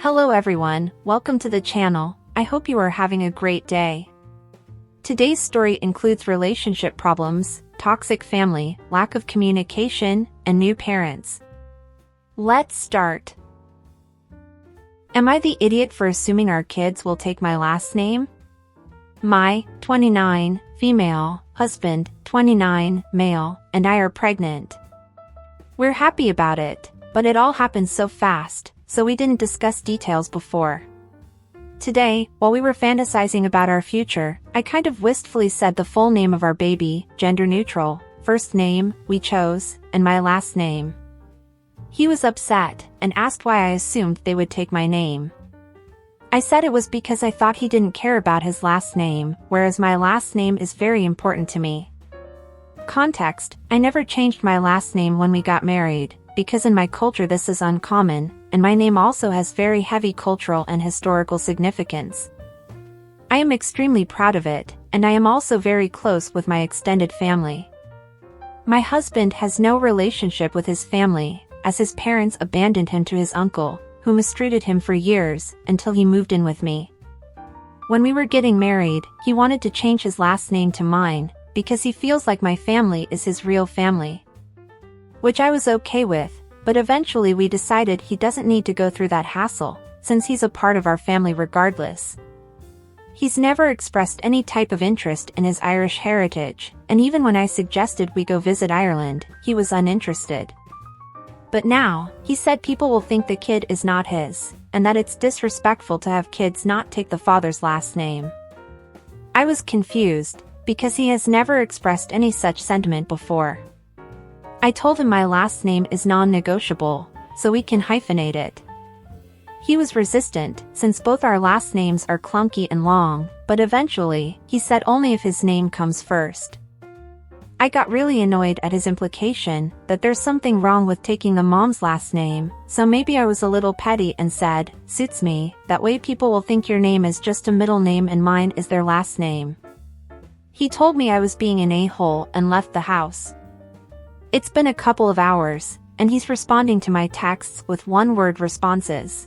Hello everyone, welcome to the channel. I hope you are having a great day. Today's story includes relationship problems, toxic family, lack of communication, and new parents. Let's start. Am I the idiot for assuming our kids will take my last name? My 29, female, husband, 29, male, and I are pregnant. We're happy about it, but it all happened so fast, so we didn't discuss details before. Today, while we were fantasizing about our future, I kind of wistfully said the full name of our baby, gender neutral, first name, we chose, and my last name. He was upset, and asked why I assumed they would take my name. I said it was because I thought he didn't care about his last name, whereas my last name is very important to me. Context: I never changed my last name when we got married, because in my culture this is uncommon, and my name also has very heavy cultural and historical significance. I am extremely proud of it, and I am also very close with my extended family. My husband has no relationship with his family, as his parents abandoned him to his uncle, who mistreated him for years, until he moved in with me. When we were getting married, he wanted to change his last name to mine, because he feels like my family is his real family. Which I was okay with, but eventually we decided he doesn't need to go through that hassle, since he's a part of our family regardless. He's never expressed any type of interest in his Irish heritage, and even when I suggested we go visit Ireland, he was uninterested. But now, he said people will think the kid is not his, and that it's disrespectful to have kids not take the father's last name. I was confused, because he has never expressed any such sentiment before. I told him my last name is non-negotiable, so we can hyphenate it. He was resistant, since both our last names are clunky and long, but eventually, he said only if his name comes first. I got really annoyed at his implication that there's something wrong with taking the mom's last name, so maybe I was a little petty and said, "Suits me, that way people will think your name is just a middle name and mine is their last name." He told me I was being an a-hole and left the house. It's been a couple of hours, and he's responding to my texts with one-word responses.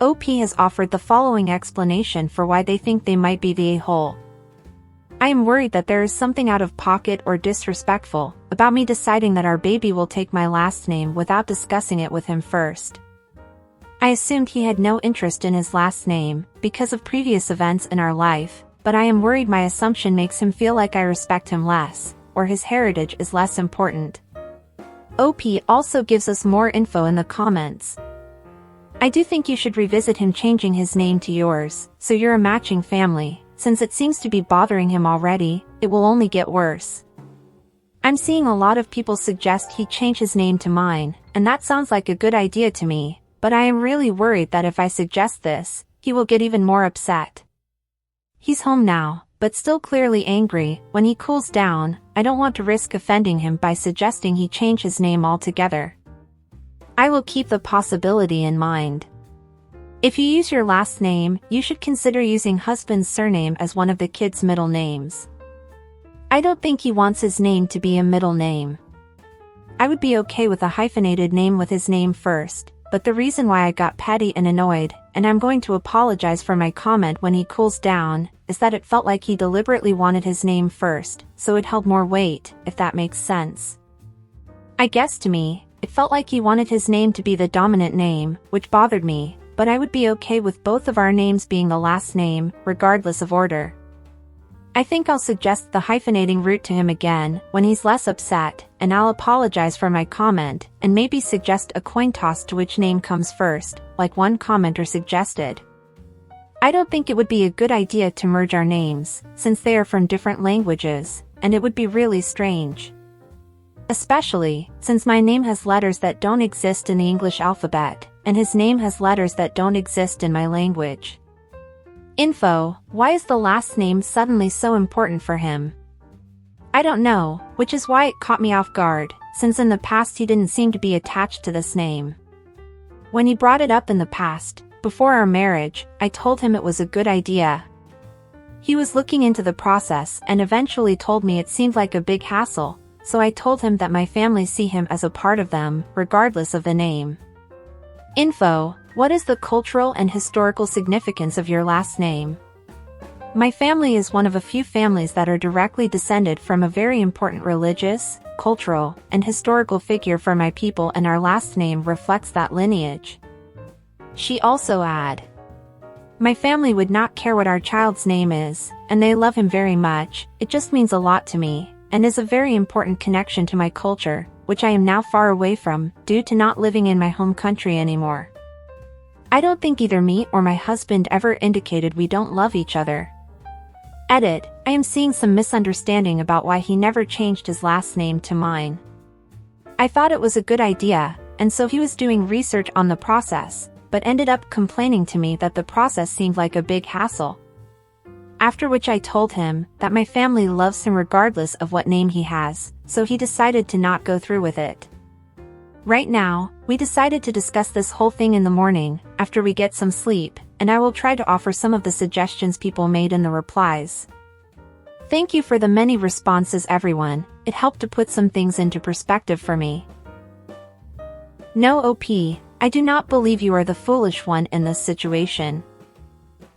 OP has offered the following explanation for why they think they might be the a-hole. I am worried that there is something out of pocket or disrespectful about me deciding that our baby will take my last name without discussing it with him first. I assumed he had no interest in his last name because of previous events in our life, but I am worried my assumption makes him feel like I respect him less, or his heritage is less important. OP also gives us more info in the comments. I do think you should revisit him changing his name to yours, so you're a matching family. Since it seems to be bothering him already, it will only get worse. I'm seeing a lot of people suggest he change his name to mine, and that sounds like a good idea to me, but I am really worried that if I suggest this, he will get even more upset. He's home now, but still clearly angry. When he cools down, I don't want to risk offending him by suggesting he change his name altogether. I will keep the possibility in mind. If you use your last name, you should consider using husband's surname as one of the kids' middle names. I don't think he wants his name to be a middle name. I would be okay with a hyphenated name with his name first, but the reason why I got petty and annoyed, and I'm going to apologize for my comment when he cools down, is that it felt like he deliberately wanted his name first, so it held more weight, if that makes sense. I guess to me, it felt like he wanted his name to be the dominant name, which bothered me. But I would be okay with both of our names being the last name, regardless of order. I think I'll suggest the hyphenating route to him again, when he's less upset, and I'll apologize for my comment, and maybe suggest a coin toss to which name comes first, like one commenter suggested. I don't think it would be a good idea to merge our names, since they are from different languages, and it would be really strange. Especially, since my name has letters that don't exist in the English alphabet, and his name has letters that don't exist in my language. Info: why is the last name suddenly so important for him? I don't know, which is why it caught me off guard, since in the past he didn't seem to be attached to this name. When he brought it up in the past, before our marriage, I told him it was a good idea. He was looking into the process and eventually told me it seemed like a big hassle, so I told him that my family see him as a part of them, regardless of the name. Info: What is the cultural and historical significance of your last name? My family is one of a few families that are directly descended from a very important religious, cultural, and historical figure for my people, and our last name reflects that lineage. She also added, my family would not care what our child's name is, and they love him very much. It just means a lot to me, and is a very important connection to my culture, which I am now far away from, due to not living in my home country anymore. I don't think either me or my husband ever indicated we don't love each other. Edit, I am seeing some misunderstanding about why he never changed his last name to mine. I thought it was a good idea, and so he was doing research on the process, but ended up complaining to me that the process seemed like a big hassle. After which I told him that my family loves him regardless of what name he has, so he decided to not go through with it. Right now, we decided to discuss this whole thing in the morning, after we get some sleep, and I will try to offer some of the suggestions people made in the replies. Thank you for the many responses, everyone. It helped to put some things into perspective for me. No, OP, I do not believe you are the foolish one in this situation.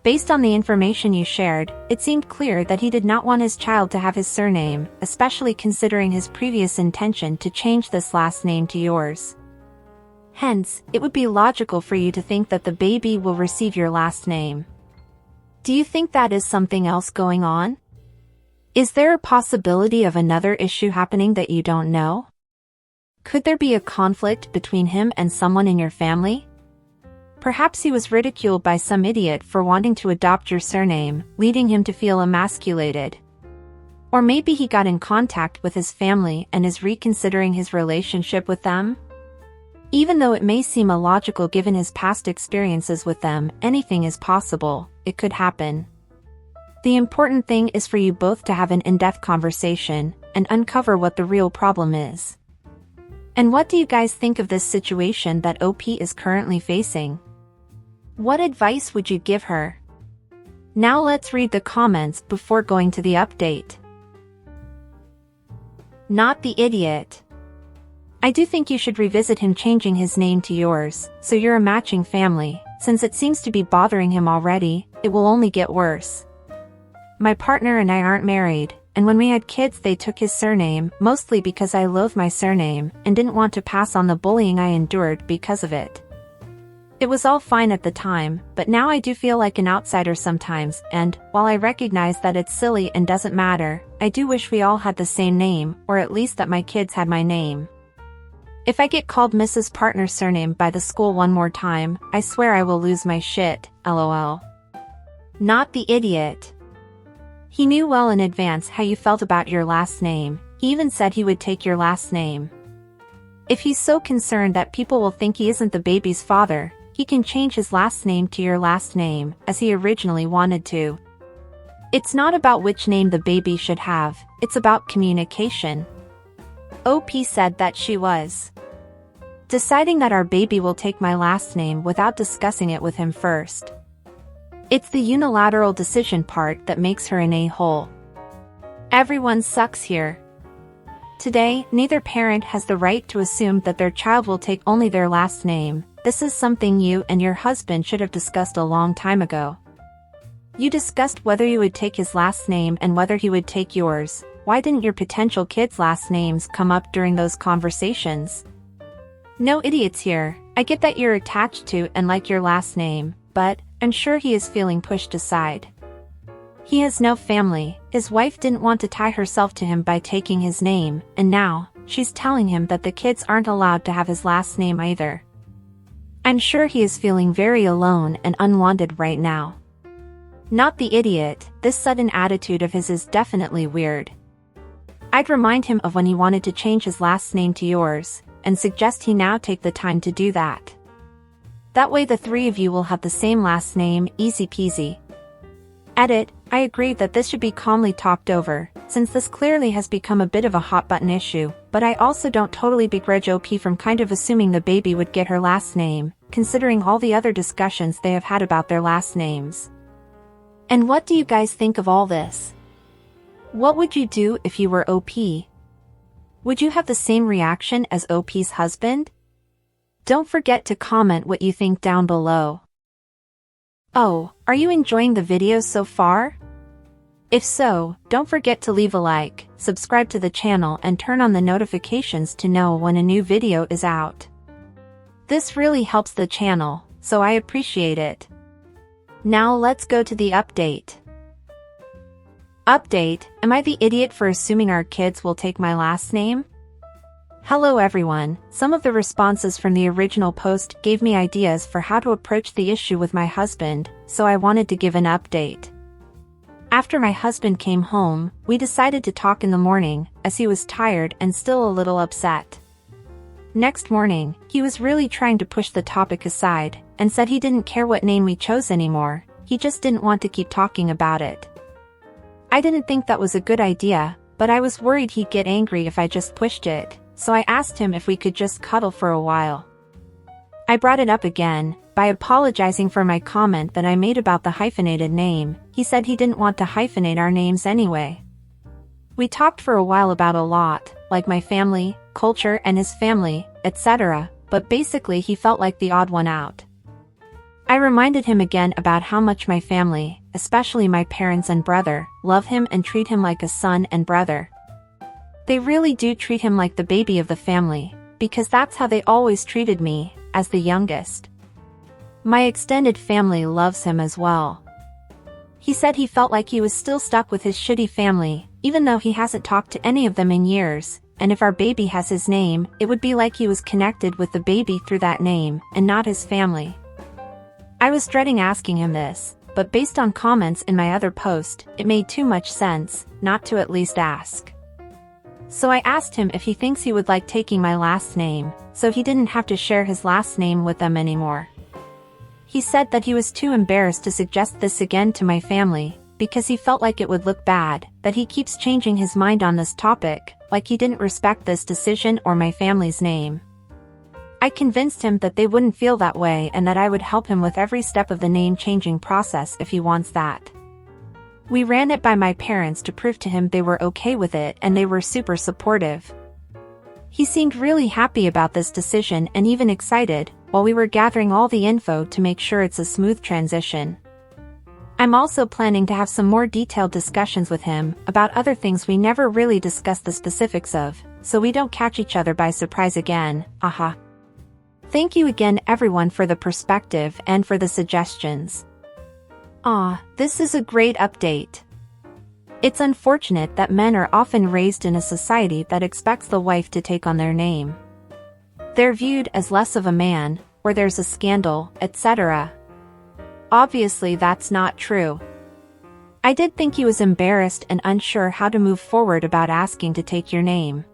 Based on the information you shared, it seemed clear that he did not want his child to have his surname, especially considering his previous intention to change this last name to yours. Hence, it would be logical for you to think that the baby will receive your last name. Do you think that is something else going on? Is there a possibility of another issue happening that you don't know? Could there be a conflict between him and someone in your family? Perhaps he was ridiculed by some idiot for wanting to adopt your surname, leading him to feel emasculated. Or maybe he got in contact with his family and is reconsidering his relationship with them? Even though it may seem illogical given his past experiences with them, anything is possible. It could happen. The important thing is for you both to have an in-depth conversation and uncover what the real problem is. And what do you guys think of this situation that OP is currently facing? What advice would you give her? Now let's read the comments before going to the update. Not the idiot. I do think you should revisit him changing his name to yours, so you're a matching family. Since it seems to be bothering him already, it will only get worse. My partner and I aren't married, and when we had kids they took his surname, mostly because I loathe my surname, and didn't want to pass on the bullying I endured because of it. It was all fine at the time, but now I do feel like an outsider sometimes, and, while I recognize that it's silly and doesn't matter, I do wish we all had the same name, or at least that my kids had my name. If I get called Mrs. Partner's surname by the school one more time, I swear I will lose my shit, lol. Not the idiot. He knew well in advance how you felt about your last name. He even said he would take your last name. If he's so concerned that people will think he isn't the baby's father, he can change his last name to your last name, as he originally wanted to. It's not about which name the baby should have, it's about communication. OP said that she was deciding that our baby will take my last name without discussing it with him first. It's the unilateral decision part that makes her an a-hole. Everyone sucks here. Today, neither parent has the right to assume that their child will take only their last name. This is something you and your husband should have discussed a long time ago. You discussed whether you would take his last name and whether he would take yours. Why didn't your potential kids' last names come up during those conversations? No idiots here. I get that you're attached to and like your last name, but I'm sure he is feeling pushed aside. He has no family, his wife didn't want to tie herself to him by taking his name, and now, she's telling him that the kids aren't allowed to have his last name either. I'm sure he is feeling very alone and unwanted right now. Not the idiot, this sudden attitude of his is definitely weird. I'd remind him of when he wanted to change his last name to yours, and suggest he now take the time to do that. That way the three of you will have the same last name, easy peasy. Edit, I agree that this should be calmly talked over, since this clearly has become a bit of a hot button issue, but I also don't totally begrudge OP from kind of assuming the baby would get her last name, considering all the other discussions they have had about their last names. And what do you guys think of all this? What would you do if you were OP? Would you have the same reaction as OP's husband? Don't forget to comment what you think down below. Oh, are you enjoying the video so far? If so, don't forget to leave a like, subscribe to the channel and turn on the notifications to know when a new video is out. This really helps the channel, so I appreciate it. Now let's go to the update. Update: am I the idiot for assuming our kids will take my last name? Hello everyone, some of the responses from the original post gave me ideas for how to approach the issue with my husband, so I wanted to give an update. After my husband came home, we decided to talk in the morning, as he was tired and still a little upset. Next morning, he was really trying to push the topic aside, and said he didn't care what name we chose anymore, he just didn't want to keep talking about it. I didn't think that was a good idea, but I was worried he'd get angry if I just pushed it, so I asked him if we could just cuddle for a while. I brought it up again, by apologizing for my comment that I made about the hyphenated name. He said he didn't want to hyphenate our names anyway. We talked for a while about a lot, like my family, culture and his family, etc., but basically he felt like the odd one out. I reminded him again about how much my family, especially my parents and brother, love him and treat him like a son and brother. They really do treat him like the baby of the family, because that's how they always treated me, as the youngest. My extended family loves him as well. He said he felt like he was still stuck with his shitty family, even though he hasn't talked to any of them in years, and if our baby has his name, it would be like he was connected with the baby through that name, and not his family. I was dreading asking him this, but based on comments in my other post, it made too much sense, not to at least ask. So I asked him if he thinks he would like taking my last name, so he didn't have to share his last name with them anymore. He said that he was too embarrassed to suggest this again to my family, because he felt like it would look bad, that he keeps changing his mind on this topic, like he didn't respect this decision or my family's name. I convinced him that they wouldn't feel that way and that I would help him with every step of the name-changing process if he wants that. We ran it by my parents to prove to him they were okay with it and they were super supportive. He seemed really happy about this decision and even excited, while we were gathering all the info to make sure it's a smooth transition. I'm also planning to have some more detailed discussions with him about other things we never really discussed the specifics of, so we don't catch each other by surprise again, aha. Thank you again everyone for the perspective and for the suggestions. This is a great update. It's unfortunate that men are often raised in a society that expects the wife to take on their name. They're viewed as less of a man, or there's a scandal, etc. Obviously that's not true. I did think he was embarrassed and unsure how to move forward about asking to take your name.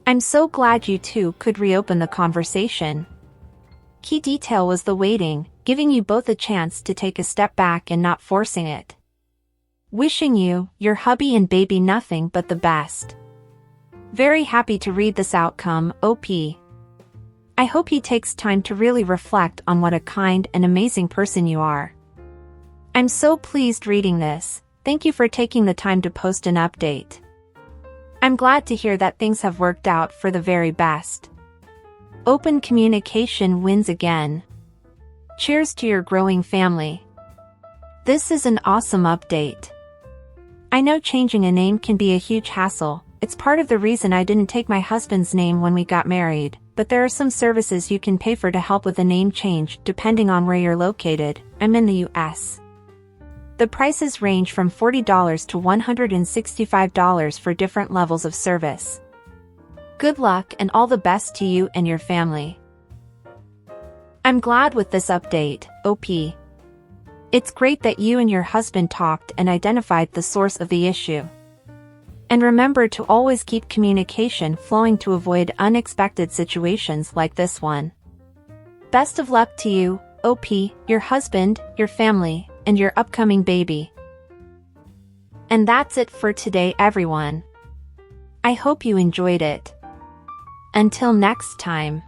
I'm so glad you two could reopen the conversation. Key detail was the waiting, giving you both a chance to take a step back and not forcing it. Wishing you, your hubby and baby nothing but the best. Very happy to read this outcome, OP. I hope he takes time to really reflect on what a kind and amazing person you are. I'm so pleased reading this. Thank you for taking the time to post an update. I'm glad to hear that things have worked out for the very best. Open communication wins again. Cheers to your growing family. This is an awesome update. I know changing a name can be a huge hassle. It's part of the reason I didn't take my husband's name when we got married, but there are some services you can pay for to help with a name change depending on where you're located. I'm in the US. The prices range from $40 to $165 for different levels of service. Good luck and all the best to you and your family. I'm glad with this update, OP. It's great that you and your husband talked and identified the source of the issue. And remember to always keep communication flowing to avoid unexpected situations like this one. Best of luck to you, OP, your husband, your family, and your upcoming baby. And that's it for today, everyone. I hope you enjoyed it. Until next time.